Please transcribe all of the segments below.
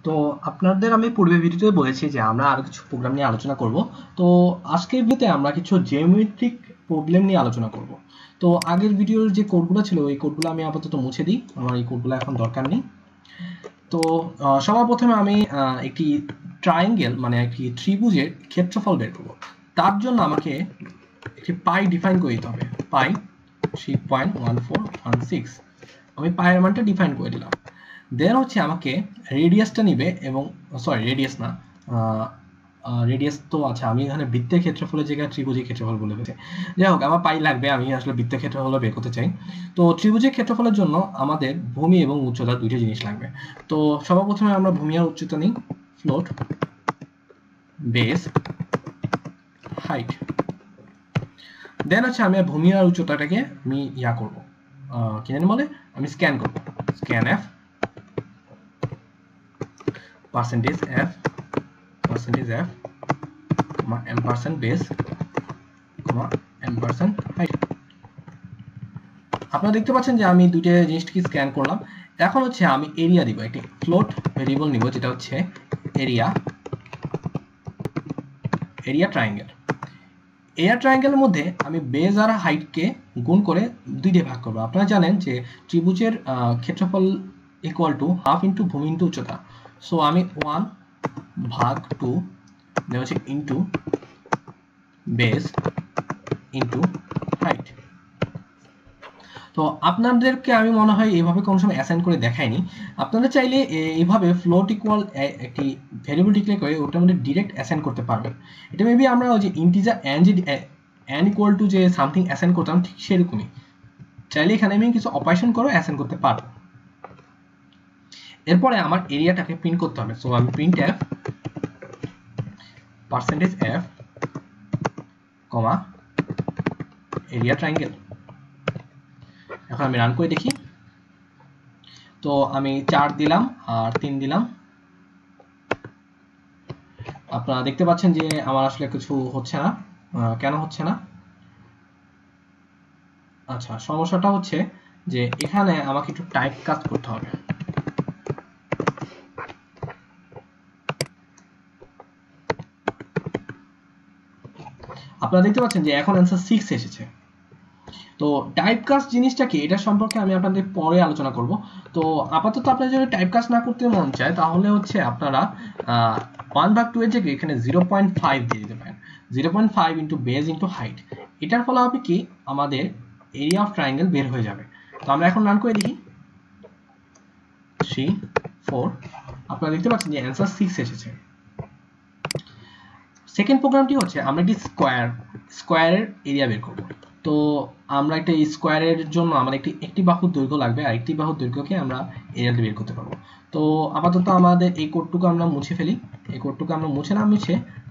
তো আপনাদের আমি পূর্বের ভিডিওতে বলেছি যে আমরা আরো কিছু প্রোগ্রাম নিয়ে আলোচনা করব। তো আজকের ভিডিওতে আমরা কিছু জিওমেট্রিক প্রবলেম নিয়ে আলোচনা করব। তো আগের ভিডিওর যে কোডগুলো ছিল ওই কোডগুলো আমি আপাতত মুছে দিই, আমার এই কোডগুলো এখন দরকার নেই। তো সবার প্রথমে আমি একটি ট্রায়াঙ্গেল মানে একটি ত্রিভুজের ক্ষেত্রফল বের করব। তার জন্য আমাকে একটি পাই ডিফাইন করে দিতে হবে। পাই 3.1416, আমি পাইয়ের মানটা ডিফাইন করে দিলাম। দেন হচ্ছে আমাকে রেডিয়াসটা নিবে, এবং সরি রেডিয়াস না, রেডিয়াস তো আচ্ছা আমি এখানে বৃত্তের ক্ষেত্রফলের জায়গায় ত্রিভুজের ক্ষেত্রফল বলে ফেলেছি। যাই হোক, আমার পাই লাগবে, আমি আসলে বৃত্তের ক্ষেত্রফল বের করতে চাই। তো ত্রিভুজের ক্ষেত্রফলের জন্য আমাদের ভূমি এবং উচ্চতা দুইটা জিনিস লাগবে। তো সবার প্রথমে আমরা ভূমি আর উচ্চতা নিই। Float base height. দেন হচ্ছে আমি ভূমি আর উচ্চতাটাকে আমি ইয়া করব, কি জানি বলে, আমি স্ক্যান করব। Scan F percentage f m% base m% height। আপনারা দেখতে পাচ্ছেন যে আমি দুইটা জিনিসকে স্ক্যান করলাম। এখন হচ্ছে আমি এরিয়া দিব, একটি ফ্লোট ভেরিয়েবল নিব যেটা হচ্ছে এরিয়া ট্রায়াঙ্গেল। এরিয়া ট্রায়াঙ্গেলের মধ্যে আমি বেজ আর হাইটকে গুণ করে দুইটা ভাগ করব। আপনারা জানেন যে ত্রিভুজের ক্ষেত্রফল ইকুয়াল টু হাফ ইন্টু ভূমি ইন্টু উচ্চতা। সো আমি 1/2 দেওয়া হচ্ছে ইন্টু বেস ইন্টু হাইট। তো আপনাদেরকে আমি মনে হয় এইভাবে কোনো সময় অ্যাসাইন করে দেখাইনি। আপনারা চাইলে এইভাবে ফ্লোট ইকুয়াল একটি ভেরিয়েবল ডিক্লেয়ার করে ওটার মধ্যে ডিরেক্ট অ্যাসাইন করতে পারবেন। এটা মেবি আমরা ওই যে ইন্টিজার অ্যান্ড ইকুয়াল টু যে সামথিং অ্যাসাইন করতাম ঠিক সেরকমই। চাইলে এখানে আমি কিছু অপারেশন করে অ্যাসাইন করতে পারবো। এরপরে আমার এরিয়াটাকে প্রিন্ট করতে হবে। সো আমি print F %f, area triangle. এখন আমি রান করে দেখি। তো আমি 4 দিলাম আর 3 দিলাম। আপনারা দেখতে পাচ্ছেন যে আমার আসলে কিছু হচ্ছে না। কেন হচ্ছে না? আচ্ছা, সমস্যাটা হচ্ছে যে এখানে আমাকে একটু টাইপ কাস্ট করতে হবে। আপনারা দেখতে পাচ্ছেন যে এখন অ্যান্সার 6 এসেছে। তো টাইপকাস্ট জিনিসটা কি, এটা সম্পর্কে আমি আপনাদের পরে আলোচনা করব। তো আপাতত আপনারা যদি টাইপকাস্ট না করতে মন চায় তাহলে হচ্ছে আপনারা 1/2 এর জায়গায় এখানে 0.5 দিয়ে দিতে পারেন। 0.5 ইন্টু বেস ইন্টু হাইট। এটার ফলে হবে কি, আমাদের এরিয়া অফ ট্রায়াঙ্গেল বের হয়ে যাবে। তো আমরা এখন রান করে দেখি। 3 4, আপনারা দেখতে পাচ্ছেন যে অ্যান্সার 6 এসেছে। সেকেন্ড প্রোগ্রামটি হচ্ছে আমরা একটি স্কোয়ারের এরিয়া বের করব। তো আমরা একটা স্কোয়ারের জন্য আমাদের একটি বাহুর দৈর্ঘ্য লাগবে, আর একটি বাহুর দৈর্ঘ্যকে আমরা এরিয়া দিয়ে বের করতে পারবো। তো আপাতত আমাদের এই কোডটুকু আমরা মুছে ফেলি। এই কোডটুকু আমরা মুছে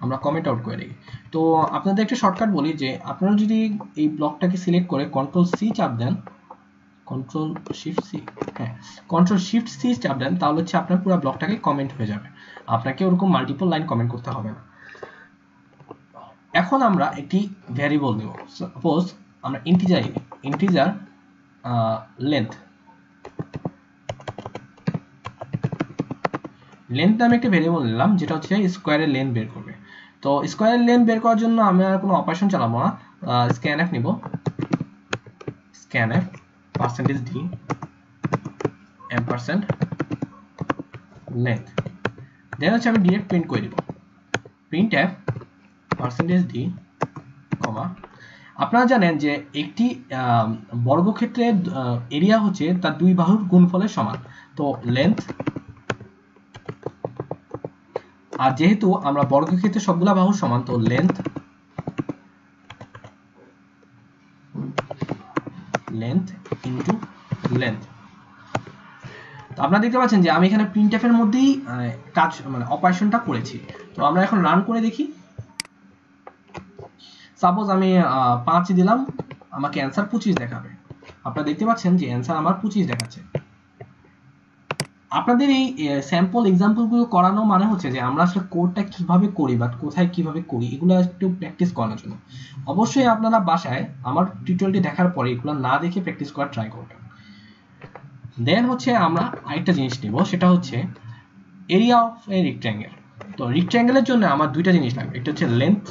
আমরা কমেন্ট আউট করে দিই। তো আপনাদের একটা শর্টকাট বলি যে আপনারা যদি এই ব্লকটাকে সিলেক্ট করে কন্ট্রোল সি চাপ দেন, কন্ট্রোল শিফট সি চাপ দেন, তাহলে হচ্ছে আপনার পুরো ব্লকটাকে কমেন্ট হয়ে যাবে। আপনাকে ওরকম মাল্টিপল লাইন কমেন্ট করতে হবে না। এখন আমরা একটি ভ্যারিয়েবল নেব। সাপোজ আমরা ইন্টিজার লেন্থ নামে একটা ভ্যারিয়েবল নিলাম যেটা হচ্ছে স্কোয়ারের লেন্থ বের করবে। তো স্কোয়ারের লেন্থ বের করার জন্য আমি আর কোনো অপারেশন চালাবো না, স্ক্যানএফ নিব। Scanf %d m% length. Then হচ্ছে আমি ডিরেক্ট প্রিন্ট করে দিব। প্রিন্ট এফ %d, আপনারা জানেন যে একটি বর্গক্ষেত্রের এরিয়া হচ্ছে তার দুই বাহুর গুণফলের সমান। তো লেন্থ, আর যেহেতু আমরা বর্গক্ষেত্রের সবগুলা বাহুর সমান, তো লেন্থ ইনটু লেন্থ। তো আপনারা দেখতে পাচ্ছেন যে আমি এখানে প্রিন্টএফ এর মধ্যেই কাজ মানে অপারেশনটা করেছি। তো আমরা এখন রান করে দেখি। সাপোজ আমি 5 দিলাম, আমাকে অ্যান্সার 25 দেখাবে। আপনারা দেখতে পাচ্ছেন যে অ্যান্সার আমার 25 দেখাচ্ছে। আপনাদের এই স্যাম্পল এক্সাম্পলগুলো করানো মানে হচ্ছে যে আমরা আসলে কোডটা কিভাবে করি বা কোথায় কিভাবে করি এগুলো একটু প্র্যাকটিস করানোর জন্য। অবশ্যই আপনারা বাসায় আমার টিউটোরিয়ালটি দেখার পরে এগুলো না দেখে প্র্যাকটিস করার ট্রাই করবেন। দেন হচ্ছে আমরা আরেকটা জিনিস নেব, সেটা হচ্ছে এরিয়া অফ এ রেক্ট্যাঙ্গেল। তো রেক্ট্যাঙ্গেলের জন্য আমার দুইটা জিনিস লাগবে, একটা হচ্ছে লেন্থ,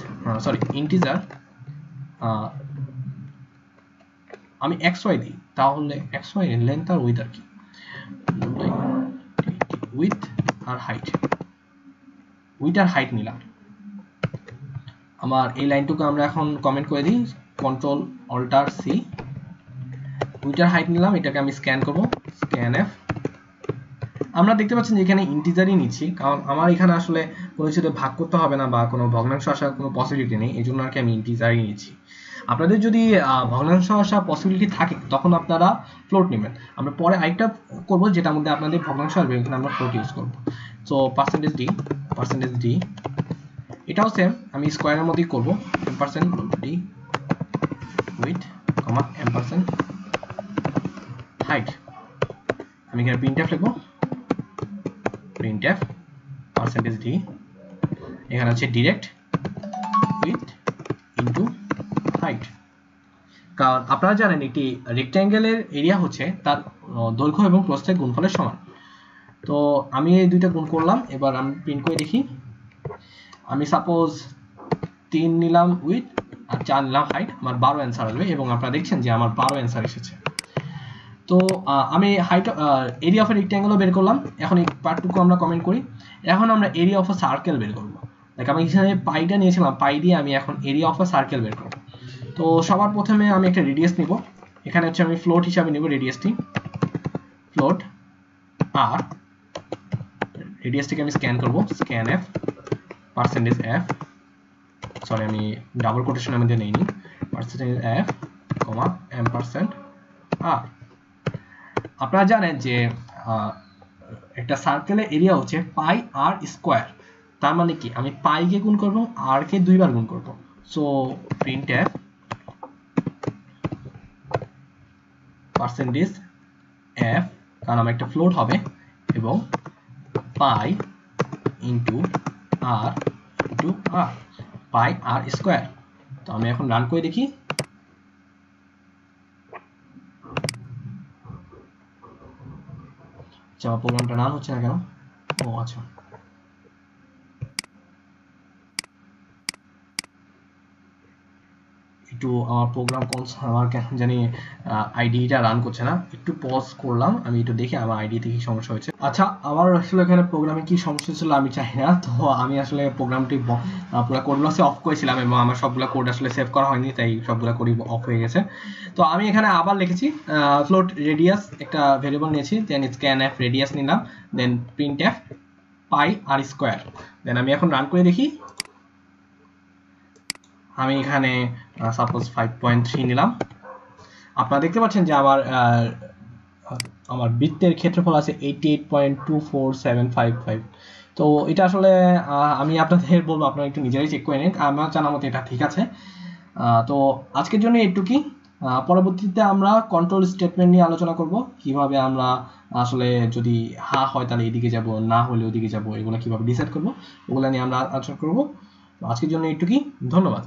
ইন্টিজার, আমি xy দিই, তাহলে xy লেন্থ আর উইথ আর কি, উইথ আর হাইট, উইথ আর হাইট নিলাম। আমার এই লাইনটুকু আমরা এখন কমেন্ট করে দিই, কন্ট্রোল অল্টার সি, উইথ আর হাইট নিলাম, এটাকে আমি স্ক্যান করব, স্ক্যান এফ। আমরা দেখতে পাচ্ছেন যে এখানে ইন্টিজারই নিচ্ছি, কারণ আমার এখানে আসলে কোনো কিছুতে ভাগ করতে হবে না বা কোনো ভগ্নাংশ আসার কোনো পসিবিলিটি নেই, এই জন্য আর কি আমি ইন্টিজারই নিচ্ছি। আপনাদের যদি ভগ্নাংশ আসার পসিবিলিটি থাকে তখন আপনারা ফ্লোট নেবেন। আমরা পরে আরেকটা করব যেটার মধ্যে আপনাদের ভগ্নাংশ আসবে, এখানে আমরা ফ্লোট ইউজ করব। সো পার্সেন্টেজ ডি, এটাও সেম, আমি স্কোয়ারের মধ্যেই করব, m% D with comma m% height. আমি এখানে প্রিন্টএফ লিখবো, প্রিন্টএফ পার্সেন্টেজ ডি, এখানে হচ্ছে ডিরেক্ট উইথ ইনটু হাইট। কারণ আপনারা জানেন একটি রেক্ট্যাঙ্গেলের এরিয়া হচ্ছে তার দৈর্ঘ্য এবং প্রস্থের গুণফলের সমান। তো আমি এই দুইটা গুণ করলাম, এবার আমি প্রিন্ট করে দেখি। আমি সাপোজ 3 নিলাম উইথ আর 4 নিলাম হাইট, আমার 12 অ্যান্সার আসবে, এবং আপনারা দেখছেন যে আমার 12 অ্যান্সার এসেছে। তো আমি হাইট এরিয়া অফ এ রেক্ট্যাঙ্গেলও বের করলাম। এখন এই পার্টটুকু আমরা কমেন্ট করি। এখন আমরা এরিয়া অফ এ সার্কেল বের করব। লাইক আমি এখানে পাইটা নিয়েছিলাম, পাই দিয়ে আমি এখন এরিয়া অফ এ সার্কেল বের করব। তো সবার প্রথমে আমি একটা রেডিয়াস নিব, এখানে হচ্ছে আমি ফ্লোট হিসাবে নিব রেডিয়াসটি, ফ্লোট আর রেডিয়াসটিকে আমি স্ক্যান করব, scan F percentage F, sorry আমি ডাবল কোটেশনের মধ্যে নেইনি, পার্সেন্টেজ এফ কমা m% আর। আপনারা জানেন যে একটা সার্কেলের এরিয়া হচ্ছে পাই আর স্কোয়ার, তার মানে কি আমি পাই কে গুণ করব আর কে দুইবার গুণ করব। সো প্রিন্টএফ পার্সেন্টেজ এফ, কারণ আমার একটা ফ্লোট হবে, এবং পাই ইনটু আর ইনটু আর, পাই আর স্কোয়ার। তো আমি এখন রান করে দেখি। আচ্ছা, প্রোগ্রামটা রান হচ্ছে না কেন? ও আচ্ছা, একটু আমার প্রোগ্রাম আমার কেন জানি আইডিটা রান করছে না, একটু পজ করলাম, আমি একটু দেখি আমার আইডিতে কি সমস্যা হয়েছে। আচ্ছা, আমার আসলে এখানে প্রোগ্রামে কি সমস্যা ছিল আমি চাই না, তো আমি আসলে প্রোগ্রামটি পুরো কোডগুলো অফ করেছিলাম এবং আমার সবগুলো কোড আসলে সেভ করা হয়নি, তাই সবগুলো কোডই অফ হয়ে গেছে। তো আমি এখানে আবার লিখেছি ফ্লোট রেডিয়াস, একটা ভেরিয়েবল নিয়েছি, দেন স্ক্যান এফ রেডিয়াস নিলাম, দেন প্রিন্ট এফ পাই আর স্কোয়ার। দেন আমি এখন রান করে দেখি। আমি এখানে সাপোজ 5.3 নিলাম। আপনারা দেখতে পাচ্ছেন যে আমার বৃত্তের ক্ষেত্রফল আছে 88.24755। তো এটা আসলে আমি আপনাদের বলবো আপনারা একটু নিজেরাই চেক করে নিন, আমার জানা মতে এটা ঠিক আছে। তো আজকের জন্য এইটুকুই। পরবর্তীতে আমরা কন্ট্রোল স্টেটমেন্ট নিয়ে আলোচনা করব, কিভাবে আমরা আসলে যদি হা হয় তাহলে এদিকে যাব, না হলে ওদিকে যাব, এগুলো কিভাবে ডিসাইড করব, ওগুলো নিয়ে আমরা আলোচনা করব। আজকের জন্য এইটুকুই, ধন্যবাদ।